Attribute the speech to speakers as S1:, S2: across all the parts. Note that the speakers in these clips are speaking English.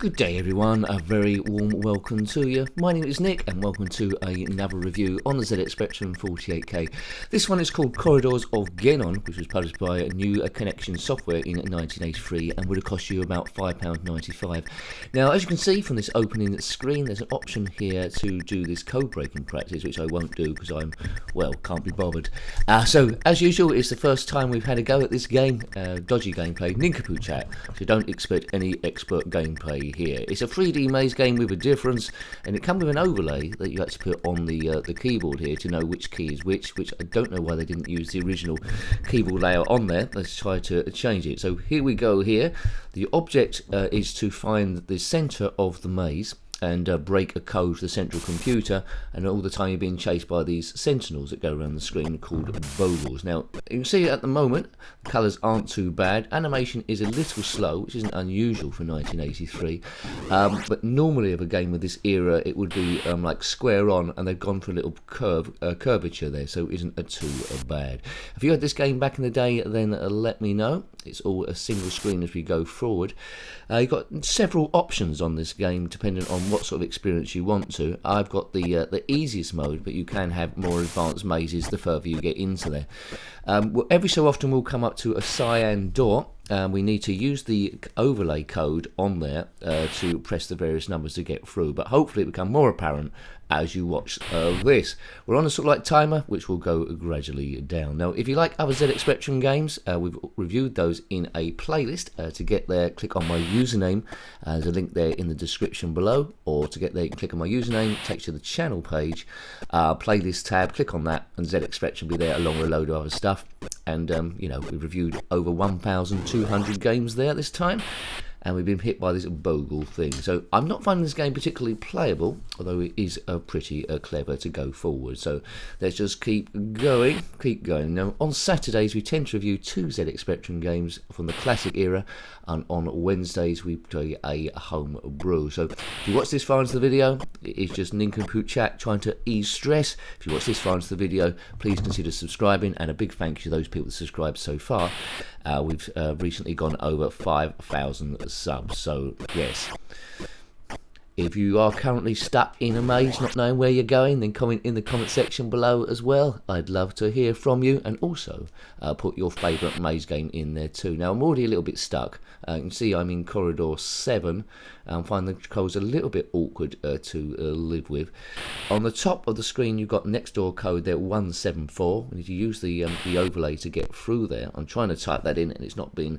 S1: Good day everyone, a very warm welcome to you. My name is Nick and welcome to another review on the zxspectrum 48K. This one is called Corridors of Genon, which was published by New Connection Software in 1983 and would have cost you about £5.95. Now, as you can see from this opening screen, there's an option here to do this code breaking practice, which I won't do because I'm, well, can't be bothered. So, as usual, it's the first time we've had a go at this game, dodgy gameplay, nincompoop chat, so don't expect any expert gameplay here. It's a 3D maze game with a difference, and it comes with an overlay that you have to put on the keyboard here to know which key is which I don't know why they didn't use the original keyboard layout on there. Let's try to change it. So here we go here. The object is to find the center of the maze and break a code to the central computer, and all the time you're being chased by these sentinels that go around the screen called bogles. Now you can see at the moment the colours aren't too bad. Animation is a little slow, which isn't unusual for 1983, but normally of a game of this era it would be like square on, and they've gone for a little curvature there, so it isn't too bad. If you had this game back in the day, then let me know. It's all a single screen as we go forward. You've got several options on this game depending on what sort of experience you want to. I've got the easiest mode, but you can have more advanced mazes the further you get into there. Every so often we'll come up to a cyan door. We need to use the overlay code on there to press the various numbers to get through, but hopefully it will become more apparent as you watch this. We're on a sort of like timer, which will go gradually down. Now, if you like other zxspectrum games, we've reviewed those in a playlist. To get there, click on my username. There's a link there in the description below, or to get there, you can click on my username, it takes you to the channel page, playlist tab, click on that, and zxspectrum will be there along with a load of other stuff. And, you know, we've reviewed over 1,200 games there this time, and we've been hit by this bogle thing. So I'm not finding this game particularly playable, although it is pretty clever to go forward. So let's just keep going. Now, on Saturdays we tend to review 2 zxspectrum games from the classic era, and on Wednesdays we play a home brew. So if you watch this far into the video, it's just nincompoop chat trying to ease stress. If you watch this far into the video, please consider subscribing, and a big thank you to those people that subscribed so far. We've recently gone over 5,000 subs, so yes. If you are currently stuck in a maze not knowing where you're going, then comment in the comment section below as well. I'd love to hear from you, and also put your favourite maze game in there too. Now I'm already a little bit stuck. You can see I'm in corridor 7. I find the controls a little bit awkward to live with. On the top of the screen you've got next door code there, 174. We need to use the overlay to get through there. I'm trying to type that in and it's not been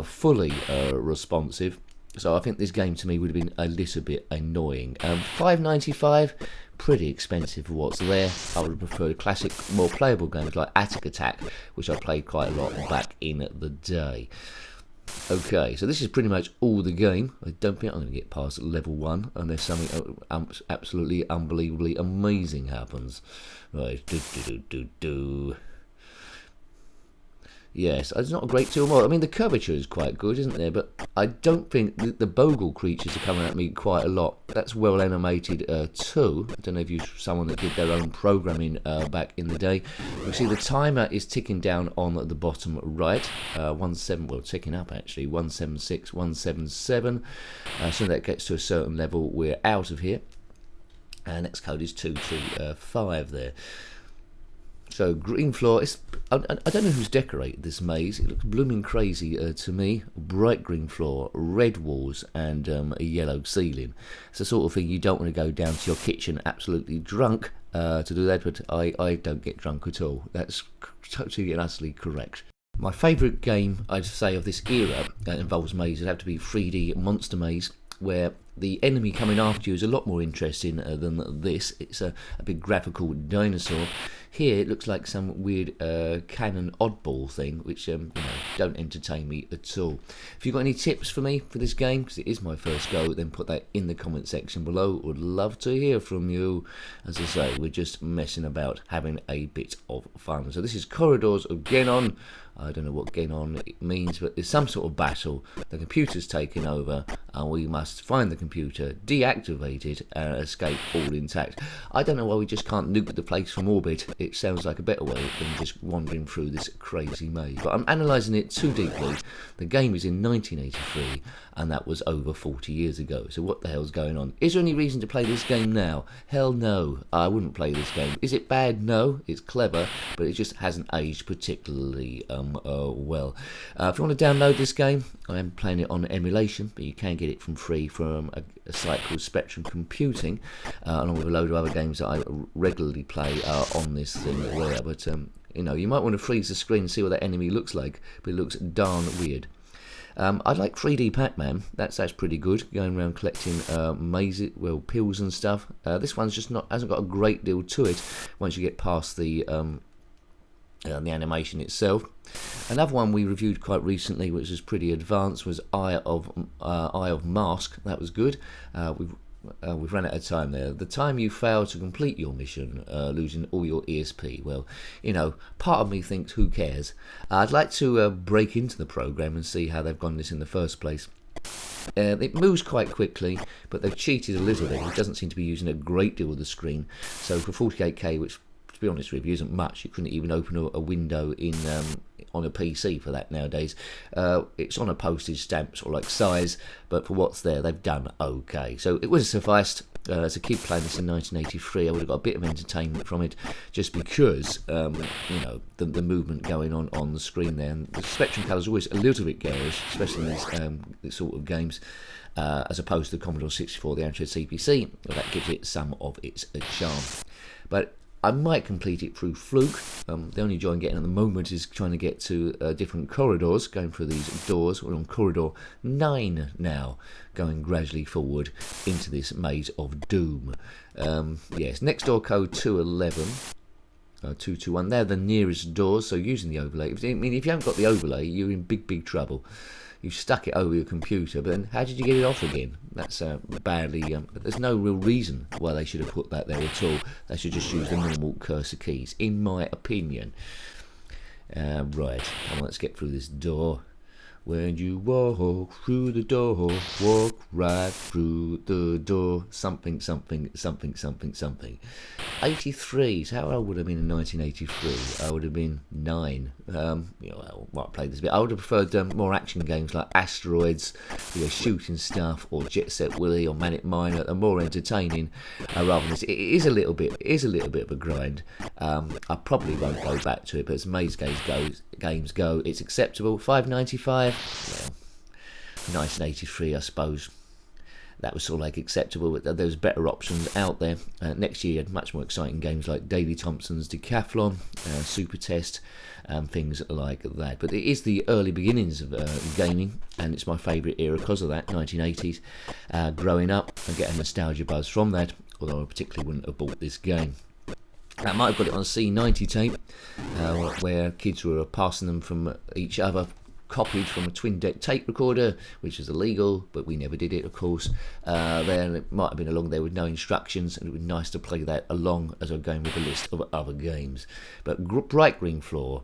S1: fully responsive. So I think this game to me would have been a little bit annoying. $5.95, pretty expensive for what's there. I would have preferred classic, more playable games like Attic Attack, which I played quite a lot back in the day. Okay, so this is pretty much all the game. I don't think I'm going to get past level 1 unless something absolutely unbelievably amazing happens. Right, Yes, it's not a great deal more. I mean, the curvature is quite good, isn't there? But I don't think the bogle creatures are coming at me quite a lot. That's well animated too. I don't know if you're someone that did their own programming back in the day. You see the timer is ticking down on the bottom right. 17, well, ticking up actually. 176, 177. So that gets to a certain level, we're out of here. Next code is 225 there. So green floor, I don't know who's decorated this maze. It looks blooming crazy to me. Bright green floor, red walls, and a yellow ceiling. It's the sort of thing you don't want to go down to your kitchen absolutely drunk to do that, but I don't get drunk at all. That's totally and utterly correct. My favourite game, I'd say, of this era that involves mazes would have to be 3D Monster Maze, where the enemy coming after you is a lot more interesting than this. It's a big graphical dinosaur. Here it looks like some weird Canon oddball thing, which you know, don't entertain me at all. If you've got any tips for me for this game, because it is my first go, then put that in the comment section below. Would love to hear from you. As I say, we're just messing about, having a bit of fun. So this is Corridors of Genon. I don't know what Genon means, but there's some sort of battle. The computer's taken over, and we must find the computer, deactivate it, and escape all intact. I don't know why we just can't nuke the place from orbit. It sounds like a better way than just wandering through this crazy maze. But I'm analysing it too deeply. The game is in 1983, and that was over 40 years ago. So what the hell's going on? Is there any reason to play this game now? Hell no, I wouldn't play this game. Is it bad? No, it's clever, but it just hasn't aged particularly well. If you want to download this game, I am playing it on emulation, but you can get it from free from a site called Spectrum Computing, along with a load of other games that I regularly play on this thing there. But you know, you might want to freeze the screen and see what that enemy looks like, but it looks darn weird. I like 3D Pac-Man. That's pretty good. Going around collecting mazes, well, pills and stuff. This one's just hasn't got a great deal to it once you get past the animation itself. Another one we reviewed quite recently, which was pretty advanced, was Eye of Mask. That was good. We've run out of time there. The time you fail to complete your mission, losing all your ESP. Well, you know, part of me thinks, who cares? I'd like to break into the program and see how they've gone this in the first place. It moves quite quickly, but they've cheated a little bit. It doesn't seem to be using a great deal of the screen. So for 48K, which, to be honest with you, isn't much. You couldn't even open a window in on a PC for that nowadays. It's on a postage stamp sort of like size, but for what's there, they've done okay. So it would have sufficed to keep playing this in 1983. I would have got a bit of entertainment from it, just because you know, the movement going on the screen there. And the Spectrum colours always a little bit garish, especially in these sort of games. As opposed to the Commodore 64, the Amstrad CPC, well, that gives it some of its charm. But I might complete it through fluke. The only joy I'm getting at the moment is trying to get to different corridors, going through these doors. We're on corridor 9 now, going gradually forward into this maze of doom. Yes, next door code 211. 221. They're the nearest doors, so using the overlay. I mean, if you haven't got the overlay, you're in big trouble. You stuck it over your computer, but then how did you get it off again? That's badly... there's no real reason why they should have put that there at all. They should just use the normal cursor keys, in my opinion. Right, come on, let's get through this door. When you walk through the door, walk right through the door. Something. 83. So how old would I have been in 1983? I would have been 9. You know, I might play this a bit. I would have preferred more action games like Asteroids, you know, shooting stuff, or Jet Set Willy, or Manic Miner. They're more entertaining rather than this. It is a little bit of a grind. I probably won't go back to it, but as maze games go, it's acceptable. $5.95. Well, 1983, I suppose. That was sort of like acceptable, but there was better options out there. Next year, you had much more exciting games like Daley Thompson's Decathlon, Super Test, and things like that. But it is the early beginnings of gaming, and it's my favourite era because of that, 1980s. Growing up, I get a nostalgia buzz from that, although I particularly wouldn't have bought this game. I might have got it on a C90 tape, where kids were passing them from each other, copied from a twin deck tape recorder, which was illegal, but we never did it, of course. Then it might have been along there with no instructions, and it would be nice to play that along as I'm going with a list of other games. But bright green floor,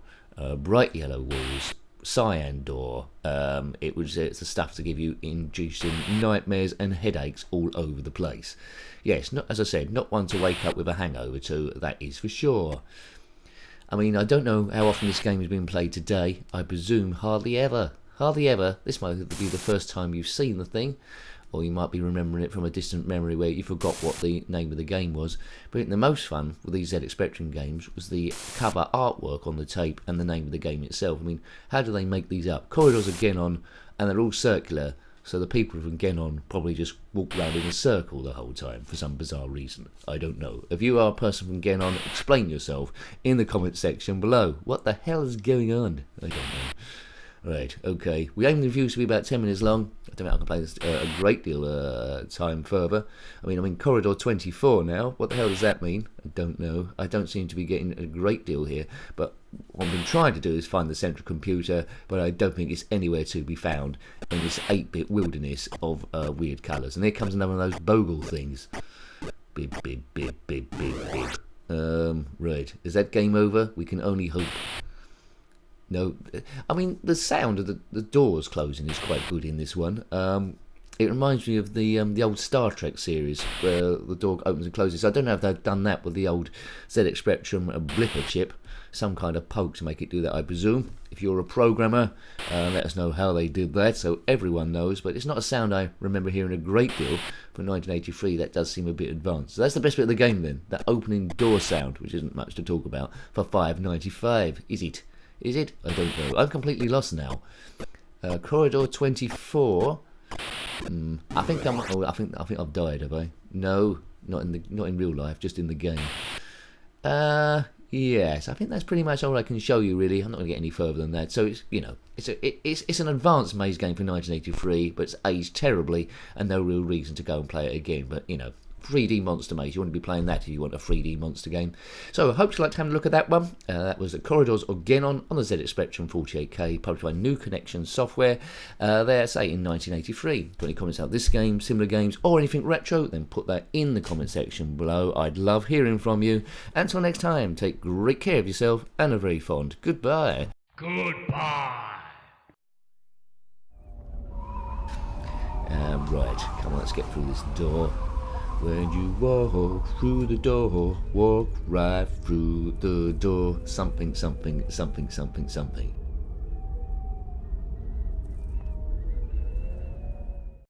S1: bright yellow walls, cyan door. It's the stuff to give you inducing nightmares and headaches all over the place. Yes, not, as I said, not one to wake up with a hangover to, that is for sure. I mean, I don't know how often this game has been played today. I presume hardly ever. Hardly ever. This might be the first time you've seen the thing, or you might be remembering it from a distant memory where you forgot what the name of the game was. But the most fun with these ZX Spectrum games was the cover artwork on the tape and the name of the game itself. I mean, how do they make these up? Corridors are Genon, and they're all circular. So the people from Genon probably just walk around in a circle the whole time for some bizarre reason. I don't know. If you are a person from Genon, explain yourself in the comment section below. What the hell is going on? I don't know. Right, okay. We aim the reviews to be about 10 minutes long. I don't think I can play this a great deal of time further. I mean, I'm in Corridor 24 now. What the hell does that mean? I don't know. I don't seem to be getting a great deal here. But what I've been trying to do is find the central computer, but I don't think it's anywhere to be found in this 8-bit wilderness of weird colours. And here comes another one of those bogle things. Bib. Right. Is that game over? We can only hope. No, I mean the sound of the doors closing is quite good in this one. It reminds me of the old Star Trek series where the door opens and closes. I don't know if they've done that with the old ZX Spectrum blipper chip, some kind of poke to make it do that, I presume. If you're a programmer, let us know how they did that so everyone knows. But it's not a sound I remember hearing a great deal for 1983. That does seem a bit advanced. So that's the best bit of the game then, that opening door sound, which isn't much to talk about for $5.95. Is it? Is it? I don't know. I'm completely lost now. Corridor 24. I think I'm. Oh, I think I've died. Have I? No, not in real life. Just in the game. Yes. I think that's pretty much all I can show you. Really, I'm not going to get any further than that. So it's it's an advanced maze game for 1983, but it's aged terribly, and no real reason to go and play it again. But 3D monster maze. You want to be playing that if you want a 3D monster game. So I hope you liked having a look at that one. That was the Corridors of Genon on the ZX Spectrum 48K, published by New Connection Software. There, say in 1983. Got any comments about this game, similar games, or anything retro? Then put that in the comment section below. I'd love hearing from you. Until next time, take great care of yourself and a very fond goodbye.
S2: Goodbye.
S1: Right, come on, let's get through this door. When you walk through the door, walk right through the door. Something, something, something, something, something.